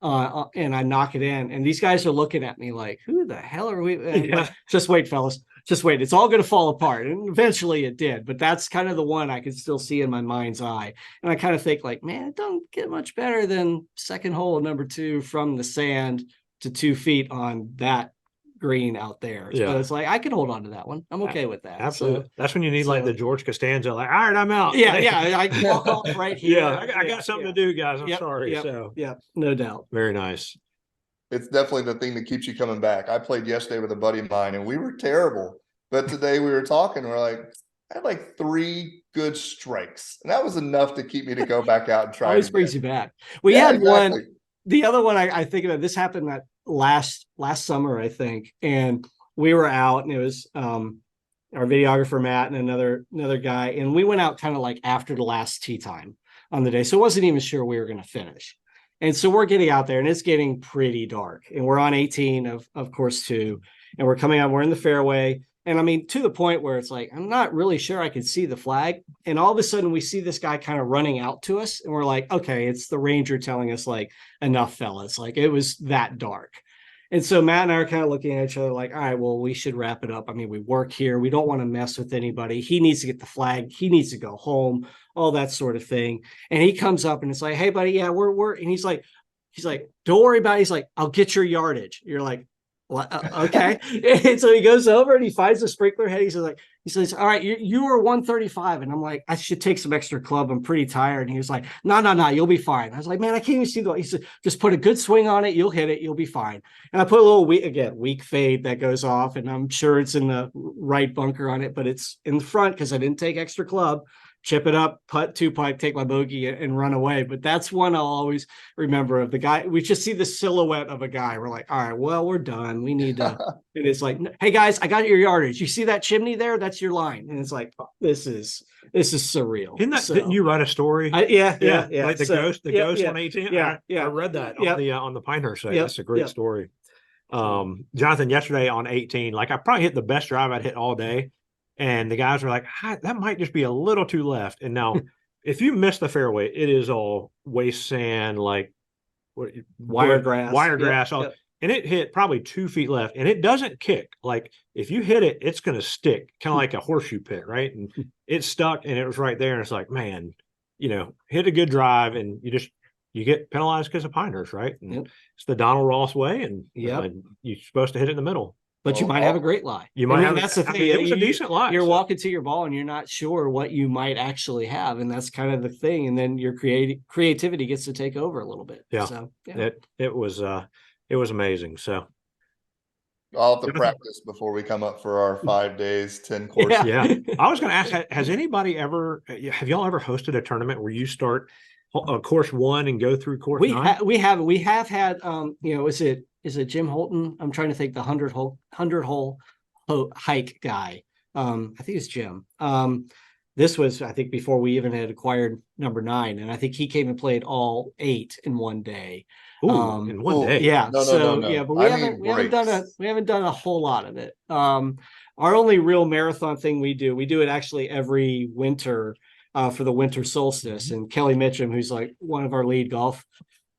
And I knock it in, and these guys are looking at me like, who the hell are we? Like, just wait, fellas. Just wait. It's all going to fall apart. And eventually it did. But that's kind of the one I could still see in my mind's eye. And I kind of think like, man, it don't get much better than second hole number 2 from the sand to 2 feet on that green out there. Yeah. But it's like, I can hold on to that one. I'm okay with that. Absolutely. So, that's when you need like the George Costanza, like, all right, I'm out. Yeah. I can walk off right here. I got something to do, guys. I'm sorry. No doubt. Very nice. It's definitely the thing that keeps you coming back. I played yesterday with a buddy of mine, and we were terrible. But today we were talking, we're like, I had like 3 good strikes, and that was enough to keep me to go back out and try. Always brings you back. We had one. The other one I think about, this happened that last summer, I think, and we were out, and it was our videographer Matt and another guy, and we went out kind of like after the last tee time on the day, so I wasn't even sure we were going to finish. And so we're getting out there, and it's getting pretty dark, and we're on 18 of course 2, and we're coming out, we're in the fairway, and I mean, to the point where it's like, I'm not really sure I could see the flag. And all of a sudden we see this guy kind of running out to us, and we're like, okay, it's the ranger telling us like, enough, fellas. Like, it was that dark. And so Matt and I are kind of looking at each other like, all right, well, we should wrap it up. I mean, we work here. We don't want to mess with anybody. He needs to get the flag. He needs to go home, all that sort of thing. And he comes up and it's like, hey buddy, yeah, we're, and he's like, don't worry about it. He's like, I'll get your yardage. You're like, Well, okay. And so he goes over and he finds the sprinkler head. He says, all right, you were 135. And I'm like, I should take some extra club. I'm pretty tired. And he was like, no, you'll be fine. I was like, man, I can't even see he said, just put a good swing on it. You'll hit it. You'll be fine. And I put a little weak fade that goes off. And I'm sure it's in the right bunker on it, but it's in the front because I didn't take extra club. Chip it up, putt, two putt, take my bogey and run away. But that's one I'll always remember of the guy. We just see the silhouette of a guy. We're like, all right, well, we're done. We need to. And it's like, hey guys, I got your yardage. You see that chimney there? That's your line. And it's like, oh, this is surreal. Didn't you write a story? Yeah. Like the ghost on 18. Yeah. I read that on the Pinehurst site. Yep. That's a great story. Jonathan, yesterday on 18, like I probably hit the best drive I'd hit all day. And the guys were like, that might just be a little too left. And now, if you miss the fairway, it is all waste sand, like wire grass. And it hit probably 2 feet left. And it doesn't kick. Like if you hit it, it's going to stick, kind of like a horseshoe pit, right? And it stuck and it was right there. And it's like, man, hit a good drive and you get penalized because of Pinehurst, right? And it's the Donald Ross way. And you're supposed to hit it in the middle. But you might have a great lie. You might have. That's the thing. It was a decent lie. You're walking to your ball and you're not sure what you might actually have, and that's kind of the thing. And then your creativity gets to take over a little bit. Yeah. So it was amazing. So I'll have to practice before we come up for our 5 days, 10 courses. Yeah. I was going to ask, have y'all ever hosted a tournament where you start course 1 and go through course 9? We have had is it Jim Holton? I'm trying to think the 100-hole hike guy. I think it's Jim. This was, I think, before we even had acquired number 9. And I think he came and played all 8 in one day. Ooh, in one day. Yeah. No. Yeah, but we haven't done a whole lot of it. Our only real marathon thing we do it actually every winter for the winter solstice. And Kelly Mitchum, who's like one of our lead golf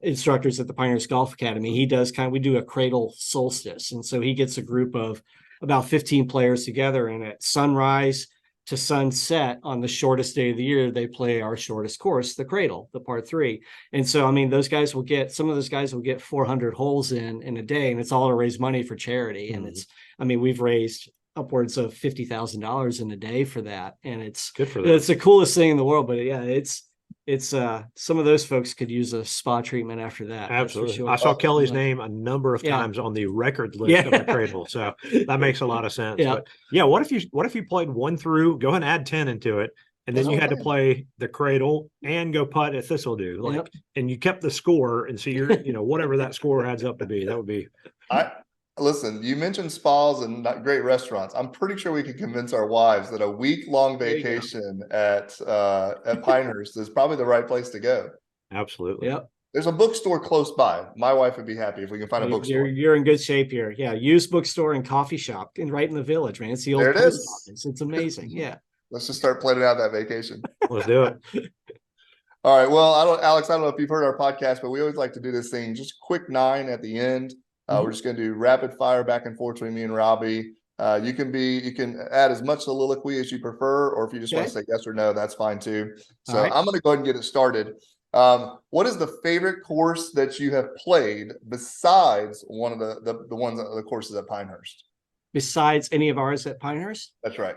instructors at the Pinehurst Golf Academy, he does we do a cradle solstice. And so he gets a group of about 15 players together, and at sunrise to sunset on the shortest day of the year, they play our shortest course, the cradle, the par 3. And so, I mean, some of those guys will get 400 holes in a day, and it's all to raise money for charity. And we've raised upwards of $50,000 in a day for that. And it's good for them. It's the coolest thing in the world, but yeah, it's some of those folks could use a spa treatment after that. Absolutely. Sure. I saw Kelly's name a number of times on the record list of the cradle. So that makes a lot of sense. Yeah. But what if you played 1 through, go ahead and add 10 into it, and then you had to play the cradle and go putt at Thistledew, and you kept the score, and so you're, whatever that score adds up to be, that would be. Listen, you mentioned spas and great restaurants. I'm pretty sure we could convince our wives that a week-long vacation at Pinehurst is probably the right place to go. Absolutely. Yep. There's a bookstore close by. My wife would be happy if we can find a bookstore. You're in good shape here. Yeah, used bookstore and coffee shop right in the village, man. It's the old post office. It's amazing. Yeah. Let's just start planning out that vacation. Let's do it. All right. Well, Alex, I don't know if you've heard our podcast, but we always like to do this thing, just quick 9 at the end. We're just going to do rapid fire back and forth between me and Robby. You can add as much soliloquy as you prefer, or if you just want to say yes or no, that's fine too. So I'm going to go ahead and get it started. What is the favorite course that you have played besides one of the courses at Pinehurst? Besides any of ours at Pinehurst? That's right.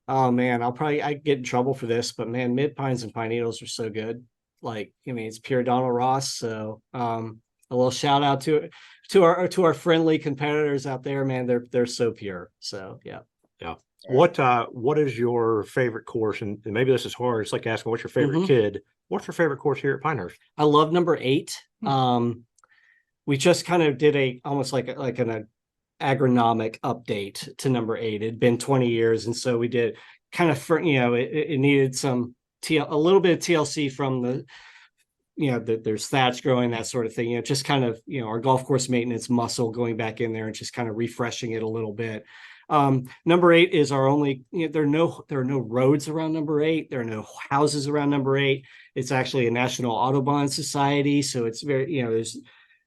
Oh man, I get in trouble for this, but man, Mid Pines and Pine Needles are so good. It's pure Donald Ross. So a little shout out to our friendly competitors out there, man. They're so pure. So yeah. What is your favorite course? And maybe this is hard. It's like asking what's your favorite kid. What's your favorite course here at Pinehurst? I love number 8. We just kind of did almost like an agronomic update to number 8. It'd been 20 years, and so we did kind of it needed some a little bit of TLC from the. There's thatch growing, that sort of thing, just kind of, our golf course maintenance muscle going back in there and just kind of refreshing it a little bit. Number 8 is our only, there are no roads around number 8. There are no houses around number 8. It's actually a National Audubon Society. So it's very,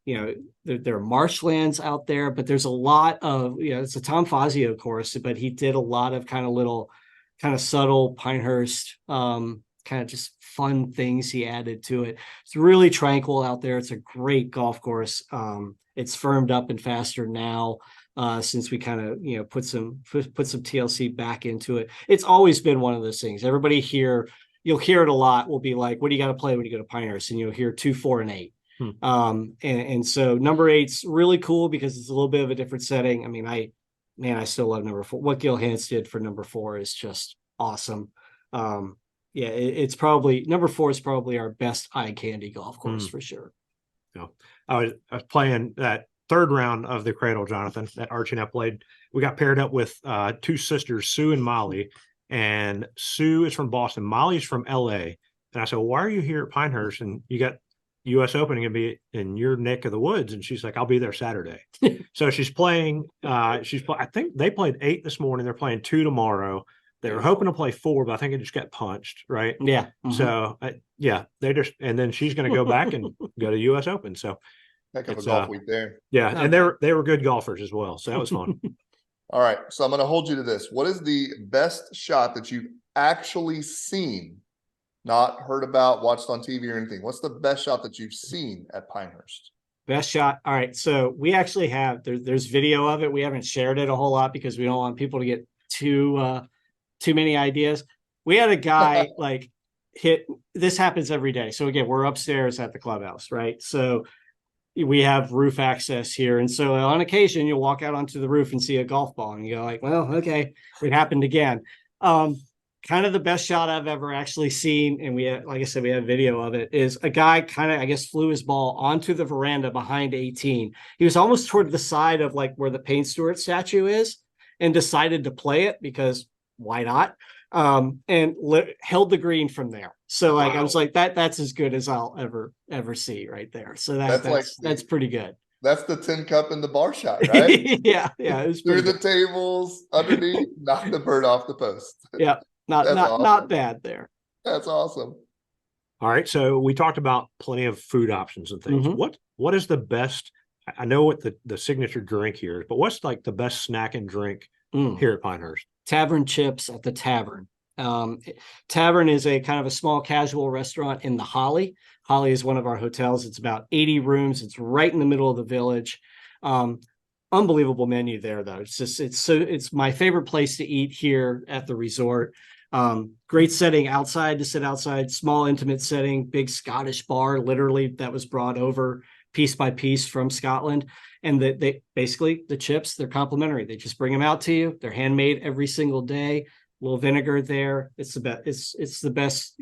there are marshlands out there, but there's a lot of, it's a Tom Fazio course, but he did a lot of kind of subtle Pinehurst, kind of just fun things he added to it. It's really tranquil out there. It's a great golf course. It's firmed up and faster now. since we kind of, put some TLC back into it. It's always been one of those things. Everybody here, you'll hear it a lot, will be like, what do you got to play when you go to Pinehurst? And you'll hear 2, 4, and 8. And so number 8's really cool because it's a little bit of a different setting. I mean, I still love number 4. What Gil Hans did for number 4 is just awesome. It's probably number 4 is probably our best eye candy golf course for sure. I was playing that 3rd round of the Cradle, Jonathan, that Archie and I played. We got paired up with 2 sisters, Sue and Molly. And Sue is from Boston. Molly's from LA. And I said, well, why are you here at Pinehurst? And you got US Open going to be in your neck of the woods. And she's like, I'll be there Saturday. So she's playing. I think they played 8 this morning. They're playing 2 tomorrow. They were hoping to play 4, but I think it just got punched, right? Yeah. So, and then she's going to go back and go to US Open. So, heck of a golf week there. Yeah. And they were good golfers as well. So that was fun. All right. So I'm going to hold you to this. What is the best shot that you've actually seen, not heard about, watched on TV or anything? What's the best shot that you've seen at Pinehurst? Best shot. All right. So we actually have, there's video of it. We haven't shared it a whole lot because we don't want people to get too many ideas. We had a guy this happens every day. So again, we're upstairs at the clubhouse, right? So we have roof access here. And so on occasion you'll walk out onto the roof and see a golf ball and you go like, well, okay, it happened again. Kind of the best shot I've ever actually seen. And we have, like I said, we have video of it, is a guy kind of, I guess, flew his ball onto the veranda behind 18. He was almost toward the side of like where the Payne Stewart statue is and decided to play it because why not? And held the green from there. So like, wow. I was like, that's as good as I'll ever see right there. So that's pretty good. That's the 10 cup in the bar shot, right? yeah. It was through the tables underneath, knock the bird off the post. Yeah. Not bad there. That's awesome. All right. So we talked about plenty of food options and things. What is the best? I know what the signature drink here is, but what's like the best snack and drink here at Pinehurst? Tavern chips at the Tavern. Tavern is a kind of a small casual restaurant in the Holly. Holly is one of our hotels. It's about 80 rooms. It's right in the middle of the village. Unbelievable menu there, though. It's my favorite place to eat here at the resort. Great setting outside to sit outside, small intimate setting, big Scottish bar, literally that was brought over piece by piece from Scotland. And they basically, the chips, they're complimentary. They just bring them out to you. They're handmade every single day. A little vinegar there. It's the best. It's the best.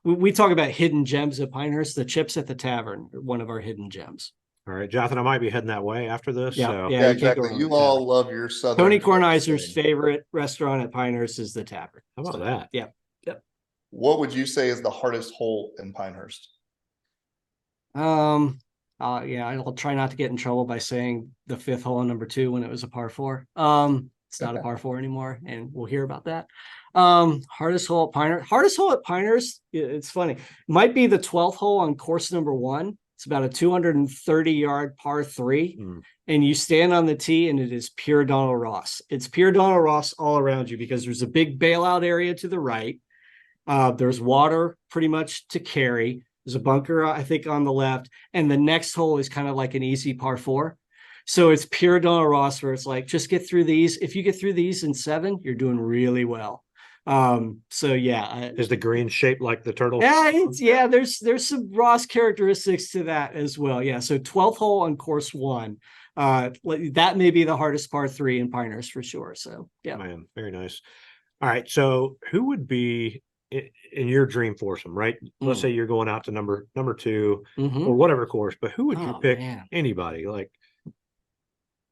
We talk about hidden gems at Pinehurst. The chips at the Tavern are one of our hidden gems. All right, Jonathan, I might be heading that way after this. Yeah, exactly. You all love your southern. Tony Kornheiser's favorite restaurant at Pinehurst is the Tavern. How about that? Yeah. Yep. What would you say is the hardest hole in Pinehurst? I'll try not to get in trouble by saying the 5th hole on number 2 when it was a par 4. It's not a par 4 anymore, and we'll hear about that. Hardest hole at Pinehurst. Hardest hole at Pinehurst. It's funny. Might be the 12th hole on course number 1. It's about a 230-yard par 3, and you stand on the tee, and it is pure Donald Ross. It's pure Donald Ross all around you because there's a big bailout area to the right. There's water pretty much to carry. There's a bunker, I think, on the left, and the next hole is kind of like an easy par 4. So it's pure Donald Ross, where it's like, just get through these. If you get through these in 7, you're doing really well. Is the green shaped like the turtle? Yeah, there's some Ross characteristics to that as well. Yeah, so 12th hole on course 1. That may be the hardest par 3 in Pinehurst for sure. So yeah, man, very nice. All right, so who would be in your dream foursome, right? Let's say you're going out to number 2 or whatever course, but who would you pick? Man. Anybody like?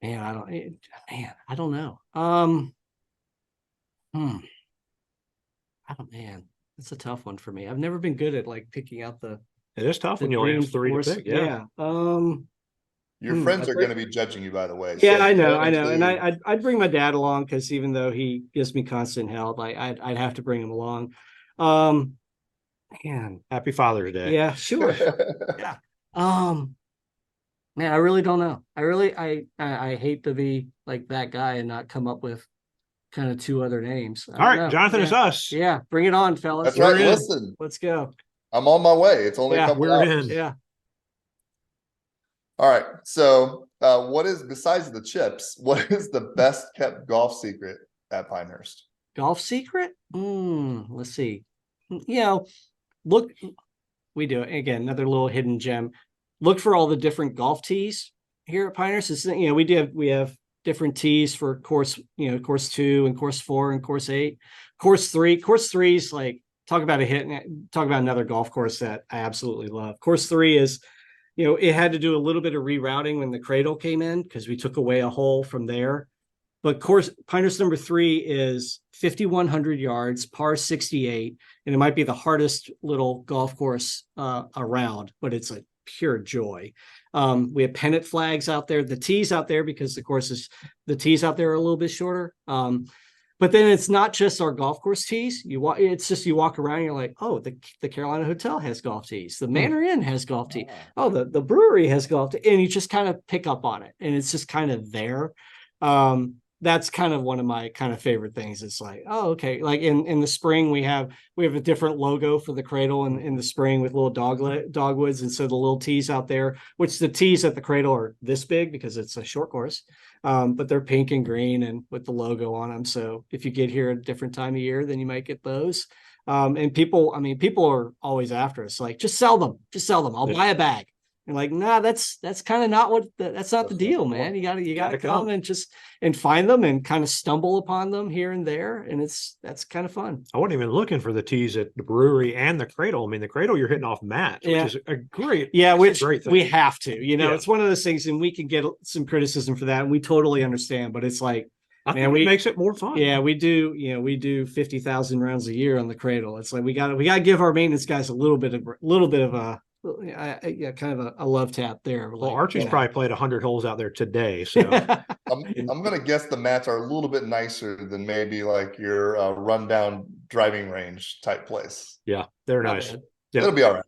I don't know. It's a tough one for me. I've never been good at like picking out the. It is tough when you only have 3 to pick. Yeah. Your friends are going to be judging you, by the way. Yeah, so I know. And I'd bring my dad along because even though he gives me constant help, like I'd have to bring him along. Happy Father's Day. Yeah, sure. Yeah. Man, I really don't know. I hate to be like that guy and not come up with kind of 2 other names. All right, Jonathan, it's us. Yeah, bring it on, fellas. That's right. Listen, let's go. I'm on my way. It's only a couple hours. Yeah. All right. So what is, besides the chips, what is the best kept golf secret at Pinehurst? Golf secret? Let's see. You know, look, we do it again. Another little hidden gem. Look for all the different golf tees here at Pinehurst. It's, you know, we have different tees for course, you know, course 2 and course 4 and course 8. Course 3 is like, talk about another golf course that I absolutely love. Course 3 is, you know, it had to do a little bit of rerouting when the Cradle came in because we took away a hole from there. But course Pinehurst number 3 is 5,100 yards, par 68, and it might be the hardest little golf course around, but it's a pure joy. We have pennant flags out there, the tees out there, because the tees out there are a little bit shorter. But then it's not just our golf course tees. You walk around and you're like, oh, the Carolina Hotel has golf tees. The Manor Inn has golf tees. Oh, the brewery has golf tees. And you just kind of pick up on it. And it's just kind of there. That's kind of one of my kind of favorite things. It's like, oh, okay. Like in the spring, we have a different logo for the Cradle in the spring with little dogwoods. And so the little tees out there, which the tees at the Cradle are this big because it's a short course. But they're pink and green and with the logo on them. So if you get here at a different time of year, then you might get those. And people are always after us. Like, just sell them. I'll buy a bag. And like, nah, that's kind of not that's not the deal, man. You gotta come and find them and kind of stumble upon them here and there. And that's kind of fun. I wasn't even looking for the tees at the brewery and the Cradle. I mean, the Cradle, you're hitting off mats, which is a great, which great thing. We have to, it's one of those things, and we can get some criticism for that, and we totally understand, but it's like, I think it makes it more fun. Yeah, we do 50,000 rounds a year on the Cradle. It's like we gotta give our maintenance guys a little bit of a kind of a love tap there. Well, Archie's probably played 100 holes out there today, so I'm gonna guess the mats are a little bit nicer than maybe like your rundown driving range type place. Yeah, they're nice. Yep. It'll be all right.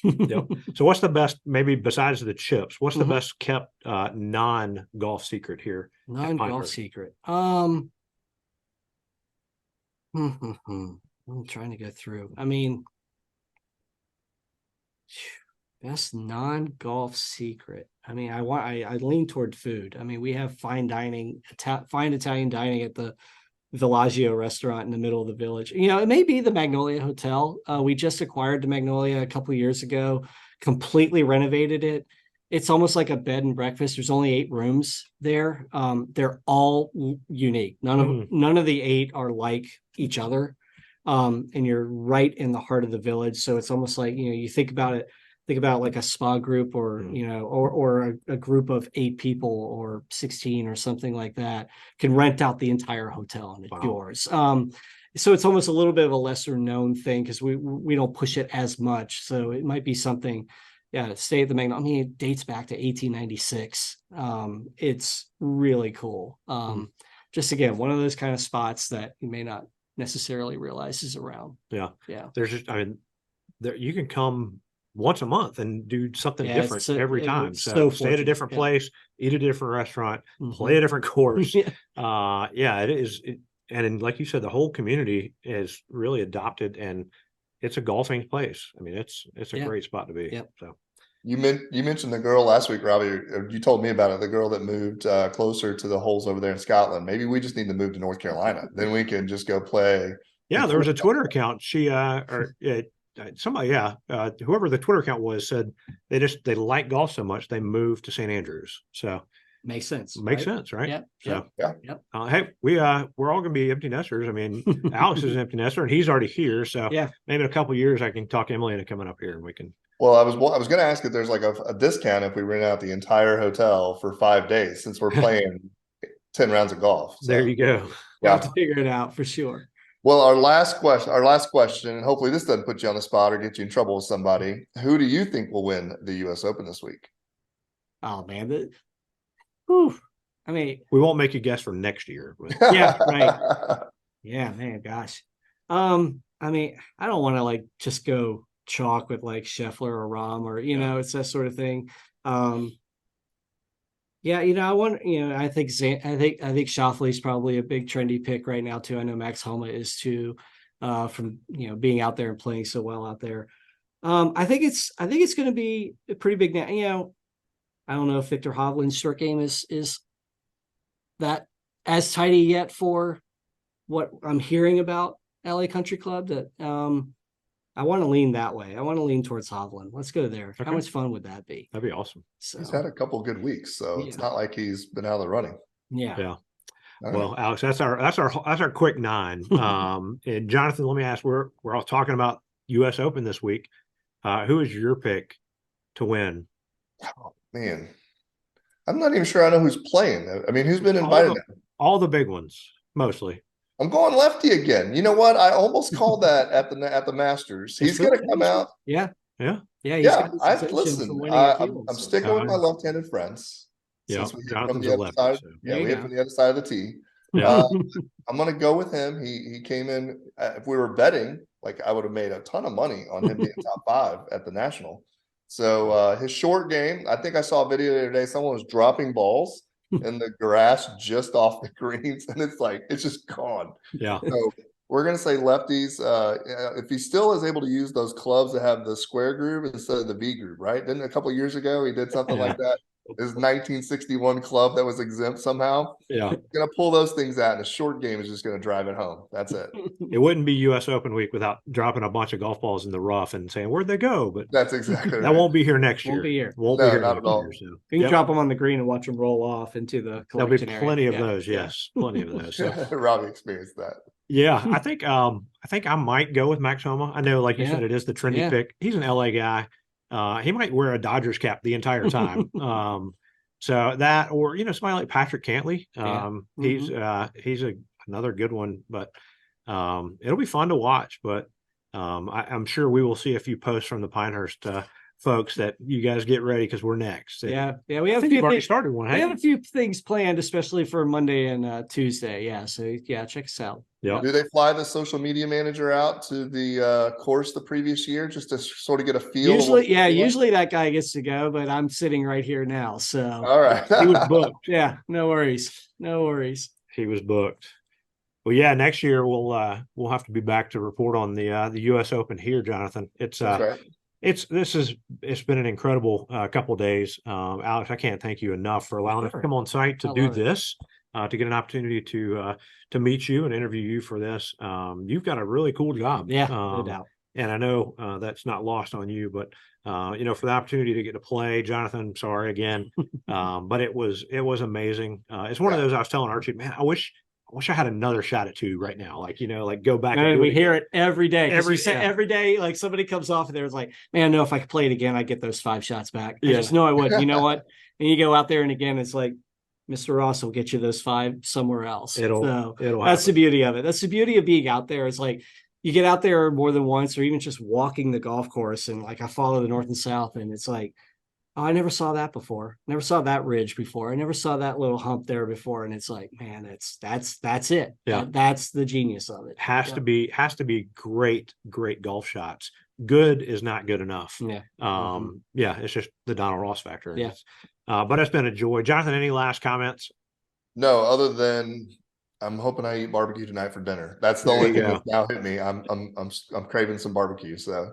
Yep. So what's the best, maybe besides the chips, what's the best kept non-golf secret here? Non-golf secret. I'm trying to go through. I mean, best non-golf secret. I mean, I lean toward food. I mean, we have fine dining, fine Italian dining at the Villaggio restaurant in the middle of the village. It may be the Magnolia Hotel. We just acquired the Magnolia a couple of years ago, completely renovated it. It's almost like a bed and breakfast. There's only 8 rooms there. They're all unique. None of the 8 are like each other. And you're right in the heart of the village. So it's almost like, you think about like a spa group or, or a group of 8 people or 16 or something like that can rent out the entire hotel and it's yours. So it's almost a little bit of a lesser known thing because we don't push it as much. So it might be something, stay at the Magnolia. I mean, it dates back to 1896. It's really cool. Just again, one of those kind of spots that you may not necessarily realize is around. Yeah. There's just, you can come once a month and do something different every time. So stay at a different place, eat at a different restaurant, play a different course. It is. And like you said, the whole community is really adopted and it's a golfing place. I mean, it's a great spot to be. Yep. So you mentioned the girl last week, Robby. You told me about it. The girl that moved closer to the holes over there in Scotland. Maybe we just need to move to North Carolina. Then we can just go play. Yeah, there was a Twitter account. She somebody, whoever the Twitter account was, said they like golf so much they moved to St. Andrews. So makes sense. Sense, right? Yep. So Yep. Hey, we're all gonna be empty nesters. I mean, Alex is an empty nester and he's already here. So maybe in a couple of years I can talk Emily into coming up here and we can. Well, I was going to ask if there's like a discount if we rent out the entire hotel for 5 days since we're playing 10 rounds of golf. So, there you go. We'll have to figure it out for sure. Well, our last question, and hopefully this doesn't put you on the spot or get you in trouble with somebody. Who do you think will win the U.S. Open this week? Oh man, I mean, we won't make you guess for next year. But. Yeah, right. Yeah, man, gosh. I mean, I don't want to just go chalk with Scheffler or Rahm or it's that sort of thing. I think Schauffele's probably a big trendy pick right now too. I know Max Homa is too, from being out there and playing so well out there. I think it's going to be a pretty big now. I don't know if Victor Hovland's short game is that as tidy yet for what I'm hearing about LA Country Club, that I want to lean that way. I want to lean towards Hovland. Let's go there. Okay. How much fun would that be? That'd be awesome. So, He's had a couple good weeks, so it's not like he's been out of the running. Yeah. Well, Alex, that's our quick 9. And Jonathan, let me ask, we're all talking about US Open this week. Who is your pick to win? Oh, man, I'm not even sure I know who's playing. I mean, who's been invited? All the big ones, mostly. I'm going lefty again. You know what? I almost called that at the Masters. He's going to come out. Yeah. Yeah. I've listened. I'm sticking with my left-handed friends. Yeah. Since we hit Jonathan's from the other lefty, side. so. Yeah, we hit from the other side of the tee. Yeah. I'm going to go with him. He came in. If we were betting, like I would have made a ton of money on him being top 5 at the National. So his short game, I think I saw a video the other day. Someone was dropping balls in the grass just off the greens, and it's just gone. Yeah. So we're gonna say lefties. If he still is able to use those clubs that have the square groove instead of the V groove, right? Didn't a couple of years ago he did something like that? His 1961 club that was exempt somehow. Yeah. Gonna pull those things out, and a short game is just gonna drive it home. That's it. It wouldn't be US Open week without dropping a bunch of golf balls in the rough and saying, where'd they go? But that's exactly that won't be here next year. Won't be here. Won't be here not next at all. year. So. You can drop them on the green and watch them roll off into the There'll be collection plenty area. of those. Yes. Plenty of those. So. Robbie experienced that. Yeah, I think I might go with Max Homa. I know, like you said, it is the trendy pick. He's an LA guy. He might wear a Dodgers cap the entire time. So that, or somebody like Patrick Cantley. He's another good one, but it'll be fun to watch. But I'm sure we will see a few posts from the Pinehurst folks that you guys get ready because we're next. We have a few already started one. We have a few things planned, especially for Monday and Tuesday. Yeah, so check us out. Yeah. Do they fly the social media manager out to the course the previous year just to sort of get a feel? Usually that guy gets to go, but I'm sitting right here now. So all right. He was booked. Yeah, no worries. He was booked. Well, yeah, next year we'll have to be back to report on the US Open here, Jonathan. It's right. It's been an incredible couple of days. Alex, I can't thank you enough for allowing us to come on site to do this, to get an opportunity to meet you and interview you for this. You've got a really cool job. Yeah, no doubt. And I know that's not lost on you, but for the opportunity to get to play, Jonathan, sorry again. But it was amazing. It's one of those I was telling Archie, man, I wish I had another shot at 2 right now. Like, go back. And we hear it every day. Every day, like somebody comes off there, it's like, man, no, if I could play it again, I'd get those 5 shots back. I just know I would. You know what? And you go out there and again, it's like, Mr. Ross will get you those 5 somewhere else. It'll that's the beauty of it. That's the beauty of being out there. It's like you get out there more than once, or even just walking the golf course. And like I follow the north and south, and it's like, oh, I never saw that before. Never saw that ridge before. I never saw that little hump there before. And it's like, man, that's it. Yeah. That's the genius of it. Has to be great golf shots. Good is not good enough. Yeah. It's just the Donald Ross factor. Yeah. But it's been a joy. Jonathan, any last comments? No, other than I'm hoping I eat barbecue tonight for dinner. That's the only thing that's now hit me. I'm craving some barbecue. So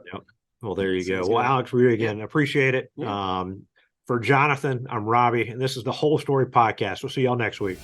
Well, there you go. Well, Alex, we again appreciate it. For Jonathan, I'm Robbie, and this is the Whole Story Podcast. We'll see y'all next week.